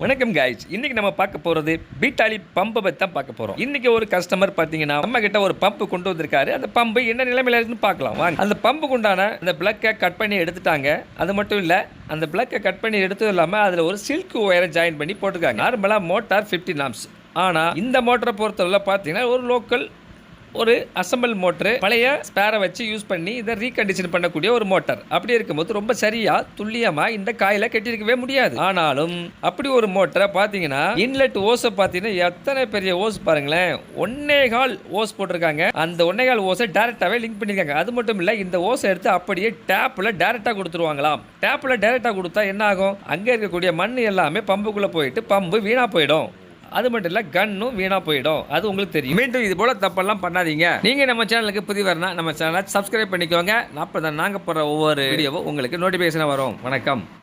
வணக்கம் கைஸ், இன்னைக்கு நம்ம பார்க்க போறது betali பம்பை பத்தி தான் பார்க்க போறோம். இன்னைக்கு ஒரு கஸ்டமர் பாத்தீங்கன்னா நம்ம கிட்ட ஒரு பம்ப் கொண்டு வந்திருக்காரு. அந்த பம்பு என்ன நிலைமையில இருக்குன்னு பார்க்கலாம் வாங்க. அந்த பம்புக்கு உண்டான அந்த பிளக்கை கட் பண்ணி எடுத்துட்டாங்க. அது மட்டும் இல்ல, அந்த பிளக்கை கட் பண்ணி எடுத்தது இல்லாம அதுல ஒரு சில்க் ஒயரை ஜாயின் பண்ணி போட்டுருக்காங்க. நார்மலா மோட்டார் 15 ஆம்ஸ். ஆனா இந்த மோட்டரை பொறுத்தவரை பாத்தீங்கன்னா ஒரு லோக்கல் ஒரு அசம்பிள் மோட்டர், பழைய ஸ்பேரை வச்சு யூஸ் பண்ணி இதை ரீகண்டிஷன் பண்ணக்கூடிய ஒரு மோட்டார். அப்படி இருக்கும்போது ரொம்ப சரியா துல்லியமா இந்த காயில கட்டியிருக்கவே முடியாது. ஆனாலும் அப்படி ஒரு மோட்டரை பாத்தீங்கன்னா இன்லெட் ஓஸை பாத்தீங்கன்னா எத்தனை பெரிய ஓஸ் பாருங்களேன், 1.25 ஓஸ் போட்டிருக்காங்க. அந்த 1.25 ஓஸை டைரக்டாவே லிங்க் பண்ணிருக்காங்க. அது மட்டும் இல்ல, இந்த ஓஸை எடுத்து அப்படியே டேப்ல டைரக்டா கொடுத்துருவாங்களாம். டேப்ல டைரக்டா கொடுத்தா என்ன ஆகும், அங்க இருக்கக்கூடிய மண் எல்லாமே பம்புக்குள்ள போயிட்டு பம்பு வீணா போயிடும். அது மட்டும் இல்ல, கன்னும் வீணா போயிடும். அது உங்களுக்கு தெரியும். மீண்டும் இது போல தப்பெல்லாம் பண்ணாதீங்க. நீங்க நம்ம சேனலுக்கு புதியவர்னா நம்ம சேனலை சப்ஸ்கிரைப் பண்ணிக்கோங்க. அப்பதான் நாங்க போற ஒவ்வொரு வீடியோவும் உங்களுக்கு நோட்டிபிகேஷன் வரும். வணக்கம்.